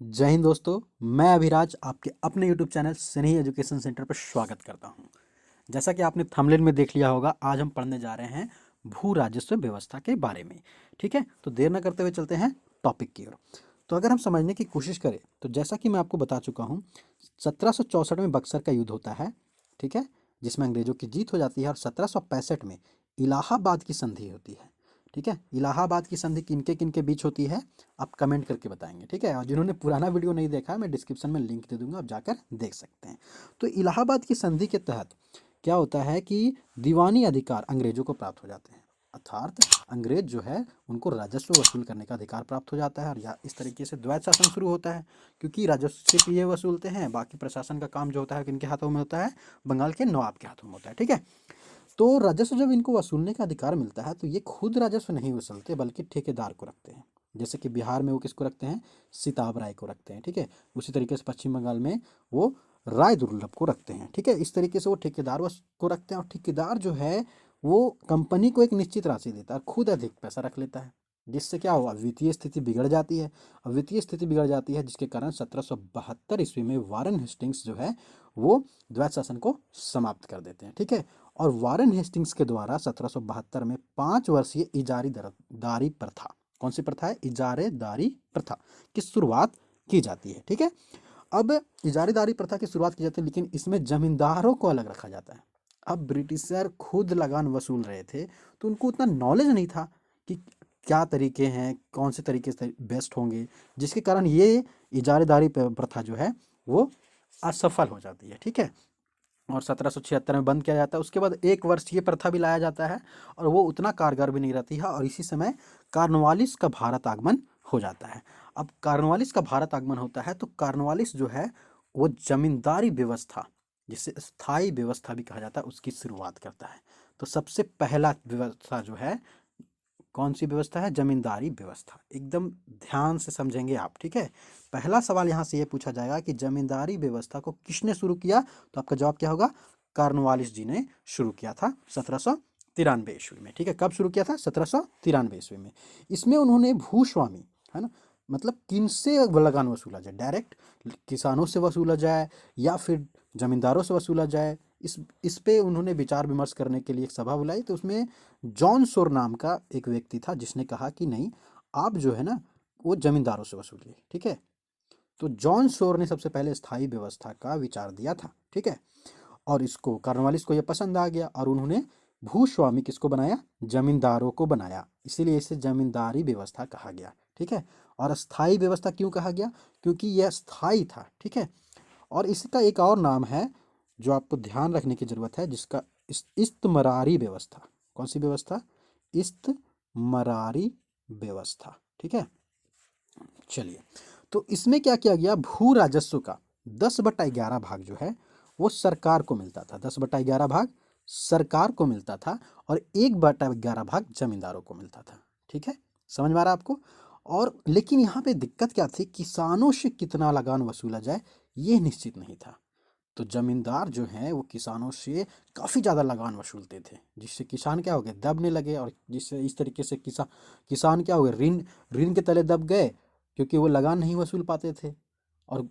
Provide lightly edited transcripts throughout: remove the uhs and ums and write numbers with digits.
जय हिंद दोस्तों। मैं अभिराज आपके अपने YouTube चैनल स्नेही एजुकेशन सेंटर पर स्वागत करता हूं। जैसा कि आपने थंबनेल में देख लिया होगा, आज हम पढ़ने जा रहे हैं भू राजस्व व्यवस्था के बारे में। ठीक है, तो देर न करते हुए चलते हैं टॉपिक की ओर। तो अगर हम समझने की कोशिश करें तो जैसा कि मैं आपको बता चुका हूँ, 1764 में बक्सर का युद्ध होता है। ठीक है, जिसमें अंग्रेजों की जीत हो जाती है और 1765 में इलाहाबाद की संधि होती है। ठीक है, इलाहाबाद की संधि किनके किनके बीच होती है आप कमेंट करके बताएंगे। ठीक है, और जिन्होंने पुराना वीडियो नहीं देखा, मैं डिस्क्रिप्शन में लिंक दे दूंगा, आप जाकर देख सकते हैं। तो इलाहाबाद की संधि के तहत क्या होता है कि दीवानी अधिकार अंग्रेजों को प्राप्त हो जाते हैं। अर्थात अंग्रेज जो है उनको राजस्व वसूल करने का अधिकार प्राप्त हो जाता है और या इस तरीके से द्वैत शासन शुरू होता है, क्योंकि राजस्व सिर्फ ये वसूलते हैं, बाकी प्रशासन का काम जो होता है किनके हाथों में होता है, बंगाल के नवाब के हाथों में होता है। ठीक है, तो राजस्व जब इनको वसूलने का अधिकार मिलता है तो ये खुद राजस्व नहीं वसूलते बल्कि ठेकेदार को रखते हैं। जैसे कि बिहार में वो किसको रखते हैं, सिताब राय को रखते हैं। ठीक है, उसी तरीके से पश्चिम बंगाल में वो राय दुर्लभ को रखते हैं। ठीक है, इस तरीके से वो ठेकेदार को रखते हैं और ठेकेदार जो है वो कंपनी को एक निश्चित राशि देता है, खुद अधिक पैसा रख लेता है, जिससे क्या हुआ, वित्तीय स्थिति बिगड़ जाती है। अब वित्तीय स्थिति बिगड़ जाती है जिसके कारण 1772 ईस्वी में वारन हेस्टिंग्स जो है वो द्वैत शासन को समाप्त कर देते हैं। ठीक है, और वारन हेस्टिंग्स के द्वारा 1772 में 5 वर्षीय इजारेदारी प्रथा, कौन सी प्रथा है, इजारेदारी प्रथा की शुरुआत की जाती है। ठीक है, अब इजारेदारी प्रथा की शुरुआत की जाती है, लेकिन इसमें जमींदारों को अलग रखा जाता है। अब ब्रिटिशर खुद लगान वसूल रहे थे तो उनको उतना नॉलेज नहीं था कि क्या तरीके हैं, कौन से तरीके से बेस्ट होंगे, जिसके कारण ये इजारेदारी प्रथा जो है वो असफल हो जाती है। ठीक है, और 1776 में बंद किया जाता है। उसके बाद 1 वर्ष ये प्रथा भी लाया जाता है और वो उतना कारगर भी नहीं रहती है, और इसी समय कार्नवालिस का भारत आगमन हो जाता है। अब कार्नवालिस का भारत आगमन होता है तो कार्नवालिस जो है वो जमींदारी व्यवस्था, जिसे स्थायी व्यवस्था भी कहा जाता है, उसकी शुरुआत करता है। तो सबसे पहला व्यवस्था जो है, कौन सी व्यवस्था है, जमींदारी व्यवस्था। एकदम ध्यान से समझेंगे आप। ठीक है, पहला सवाल यहाँ से ये पूछा जाएगा कि जमींदारी व्यवस्था को किसने शुरू किया, तो आपका जवाब क्या होगा, कार्नवालिस जी ने शुरू किया था 1793 ईस्वी में। ठीक है, कब शुरू किया था, 1793 ईस्वी में। इसमें उन्होंने भूस्वामी, है ना, मतलब किन से लगान वसूला जाए, डायरेक्ट किसानों से वसूला जाए या फिर जमींदारों से वसूला जाए, इस पे उन्होंने विचार विमर्श करने के लिए एक सभा बुलाई। तो उसमें जॉन सोर नाम का एक व्यक्ति था जिसने कहा कि नहीं, आप जो है ना वो जमींदारों से वसूलिए। ठीक है, तो जॉन सोर ने सबसे पहले स्थायी व्यवस्था का विचार दिया था। ठीक है, और इसको कार्नवालिस को यह पसंद आ गया और उन्होंने भूस्वामी किसको बनाया, जमींदारों को बनाया, इसीलिए इसे जमींदारी व्यवस्था कहा गया। ठीक है, और स्थायी व्यवस्था क्यों कहा गया, क्योंकि यह स्थायी था। ठीक है, और इसका एक और नाम है जो आपको ध्यान रखने की जरूरत है, जिसका इस्तमरारी व्यवस्था। कौन सी व्यवस्था, इस्तमरारी व्यवस्था। ठीक है, चलिए, तो इसमें क्या किया गया, भू राजस्व का 10/11 भाग जो है वो सरकार को मिलता था। 10/11 भाग सरकार को मिलता था और 1/11 भाग जमींदारों को मिलता था। ठीक है, समझ में आ रहा है आपको। और लेकिन यहाँ पे दिक्कत क्या थी, किसानों से कितना लगान वसूला जाए ये निश्चित नहीं था। तो जमींदार जो हैं वो किसानों से काफ़ी ज़्यादा लगान वसूलते थे, जिससे किसान क्या हो गए, दबने लगे, और जिससे इस तरीके से किसान क्या हो गए, ऋण ऋण के तले दब गए, क्योंकि वो लगान नहीं वसूल पाते थे। और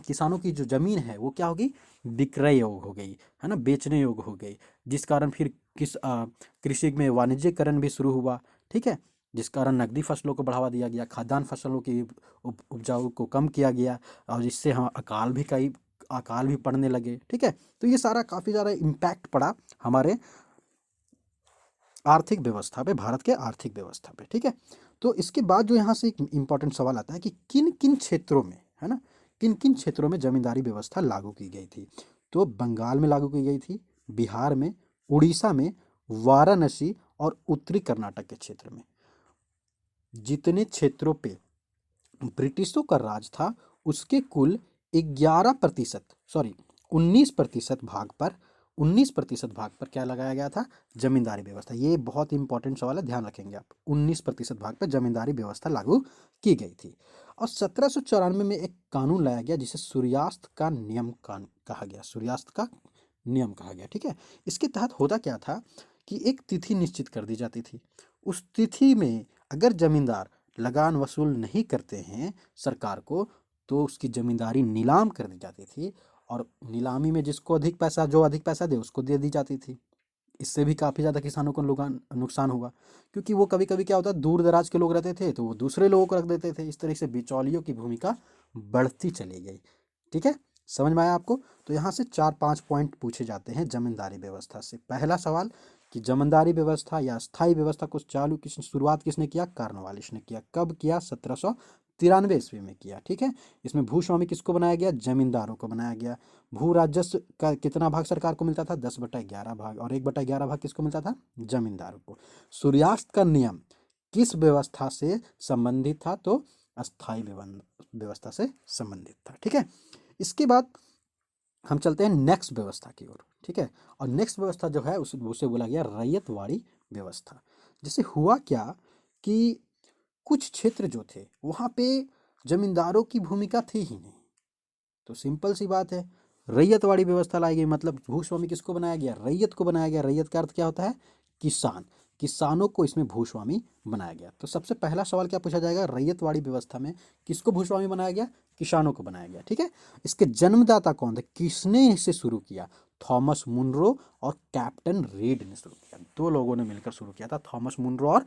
किसानों की जो ज़मीन है वो क्या होगी, विक्रय योग हो गई, है ना, बेचने योग हो गई, जिस कारण फिर कृषि में वाणिज्यकरण भी शुरू हुआ। ठीक है, जिस कारण नकदी फसलों को बढ़ावा दिया गया, खाद्यान्न फसलों की उपजाऊ को कम किया गया, और जिससे हम अकाल भी पड़ने लगे। ठीक है, तो ये सारा काफ़ी ज़्यादा इम्पैक्ट पड़ा हमारे आर्थिक व्यवस्था पे, भारत के आर्थिक व्यवस्था पे। ठीक है, तो इसके बाद जो यहाँ से एक इम्पॉर्टेंट सवाल आता है कि किन किन क्षेत्रों में, है ना, किन किन क्षेत्रों में जमींदारी व्यवस्था लागू की गई थी। तो बंगाल में लागू की गई थी, बिहार में, उड़ीसा में, वाराणसी और उत्तरी कर्नाटक के क्षेत्र में। जितने क्षेत्रों पे ब्रिटिशों का राज था उसके कुल 11% सॉरी 19% भाग पर 19% भाग पर क्या लगाया गया था, जमींदारी व्यवस्था। ये बहुत इंपॉर्टेंट सवाल है, ध्यान रखेंगे आप। 19% भाग पर जमींदारी व्यवस्था लागू की गई थी। और 1794 में एक कानून लाया गया जिसे सूर्यास्त का नियम कहा गया, सूर्यास्त का नियम कहा गया। ठीक है, इसके तहत होता क्या था कि एक तिथि निश्चित कर दी जाती थी। उस तिथि में अगर जमींदार लगान वसूल नहीं करते हैं सरकार को, तो उसकी ज़मींदारी नीलाम कर दी जाती थी, और नीलामी में जिसको अधिक पैसा, जो अधिक पैसा दे उसको दे दी जाती थी। इससे भी काफ़ी ज़्यादा किसानों को नुकसान हुआ, क्योंकि वो कभी कभी क्या होता है, दूर दराज के लोग रहते थे तो वो दूसरे लोगों को रख देते थे। इस तरह से बिचौलियों की भूमिका बढ़ती चली गई। ठीक है, समझ में आया आपको? तो यहाँ से 4-5 पॉइंट पूछे जाते हैं जमींदारी व्यवस्था से। पहला सवाल कि जमींदारी व्यवस्था या स्थायी व्यवस्था को शुरुआत किसने किया? कार्नवालिस ने किया। कब किया? 1793 ईस्वी में किया। ठीक है, इसमें भूस्वामी किसको बनाया गया? जमींदारों को बनाया गया। भू राजस्व का कितना भाग सरकार को मिलता था? 10/11 भाग, और 1/11 भाग किसको मिलता था? जमींदारों को। सूर्यास्त का नियम किस व्यवस्था से संबंधित था? तो अस्थायी व्यवस्था से संबंधित था। ठीक है, इसके बाद हम चलते हैं नेक्स्ट व्यवस्था की ओर। ठीक है, और नेक्स्ट व्यवस्था जो है उसे बोला गया रैयतवाड़ी व्यवस्था। जैसे हुआ क्या कि कुछ क्षेत्र जो थे वहाँ पे जमींदारों की भूमिका थी ही नहीं, तो सिंपल सी बात है, रैयतवाड़ी व्यवस्था लाई गई। मतलब भूस्वामी किसको बनाया गया? रैयत को बनाया गया। रैयत का अर्थ क्या होता है? किसान। किसानों को इसमें भूस्वामी बनाया गया। तो सबसे पहला सवाल क्या पूछा जाएगा? रैयतवाड़ी व्यवस्था में किसको भूस्वामी बनाया गया? किसानों को बनाया गया। ठीक है, इसके जन्मदाता कौन थे? किसने इसे शुरू किया? थॉमस मुनरो और कैप्टन रीड ने शुरू किया। दो लोगों ने मिलकर शुरू किया था, थॉमस मुनरो और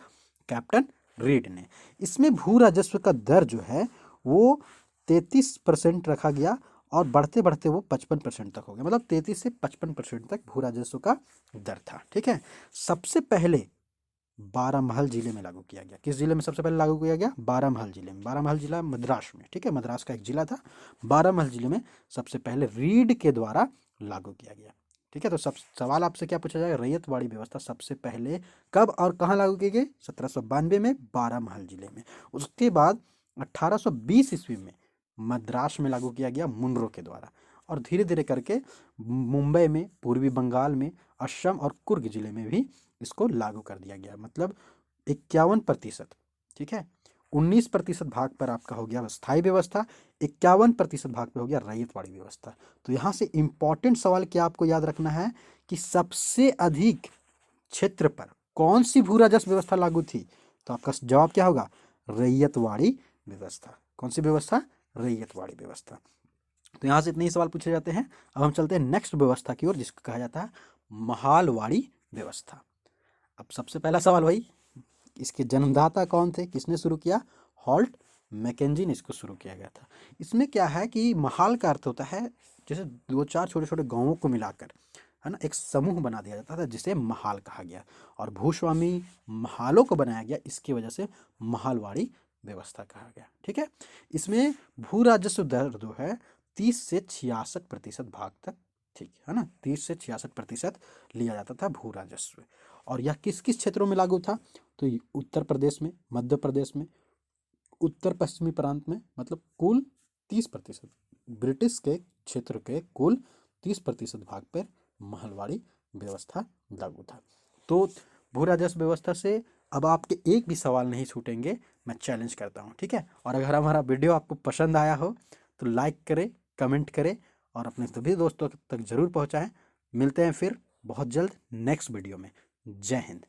कैप्टन रीड ने। इसमें भू राजस्व का दर जो है वो 33% रखा गया, और बढ़ते बढ़ते वो 55% तक हो गया। मतलब 33 से 55% तक भू राजस्व का दर था। ठीक है, सबसे पहले बारामहल जिले में लागू किया गया। किस जिले में सबसे पहले लागू किया गया? बारामहल जिले में। बारामहल जिला मद्रास में। ठीक है, मद्रास का एक जिला था। बारामहल जिले में सबसे पहले रीड के द्वारा लागू किया गया। ठीक है, तो सब सवाल आपसे क्या पूछा जाएगा? रैयतवाड़ी व्यवस्था सबसे पहले कब और कहाँ लागू की गई? 1792 में बारामहल जिले में। उसके बाद 1820 ईस्वी में मद्रास में लागू किया गया मुनरो के द्वारा, और धीरे धीरे करके मुंबई में, पूर्वी बंगाल में, असम और कुर्ग जिले में भी इसको लागू कर दिया गया। मतलब 51%। ठीक है, 19% भाग पर आपका हो गया स्थायी व्यवस्था, 51% भाग पे हो गया रैयतवाड़ी व्यवस्था। तो यहाँ से इंपॉर्टेंट सवाल क्या आपको याद रखना है कि सबसे अधिक क्षेत्र पर कौन सी भू राजस्व व्यवस्था लागू थी? तो आपका जवाब क्या होगा? रैयतवाड़ी व्यवस्था। कौन सी व्यवस्था? रैयतवाड़ी व्यवस्था। तो यहाँ से इतने ही सवाल पूछे जाते हैं। अब हम चलते हैं नेक्स्ट व्यवस्था की ओर, जिसको कहा जाता है महालवाड़ी व्यवस्था। अब सबसे पहला सवाल भाई, इसके जन्मदाता कौन थे? किसने शुरू किया? हॉल्ट मैकेंजी ने इसको शुरू किया गया था। इसमें क्या है कि महाल का अर्थ होता है जैसे 2-4 छोटे छोटे गांवों को मिलाकर, है ना, एक समूह बना दिया जाता था जिसे महाल कहा गया, और भूस्वामी महालों को बनाया गया, इसकी वजह से महालवाड़ी व्यवस्था कहा गया। ठीक है, इसमें भू राजस्व दर जो है 30 से 66% भाग तक, ठीक है ना, 30 से 66% लिया जाता था भू राजस्व। और यह किस किस क्षेत्रों में लागू था? तो उत्तर प्रदेश में, मध्य प्रदेश में, उत्तर पश्चिमी प्रांत में, मतलब कुल 30%। ब्रिटिश के क्षेत्र के कुल 30% भाग पर महलवाड़ी व्यवस्था लागू था। तो भू राजस्व व्यवस्था से अब आपके एक भी सवाल नहीं छूटेंगे, मैं चैलेंज करता हूँ। ठीक है, और अगर हमारा वीडियो आपको पसंद आया हो तो लाइक करें, कमेंट करें, और अपने सभी दोस्तों तक जरूर पहुँचाएँ। मिलते हैं फिर बहुत जल्द नेक्स्ट वीडियो में। जय हिंद।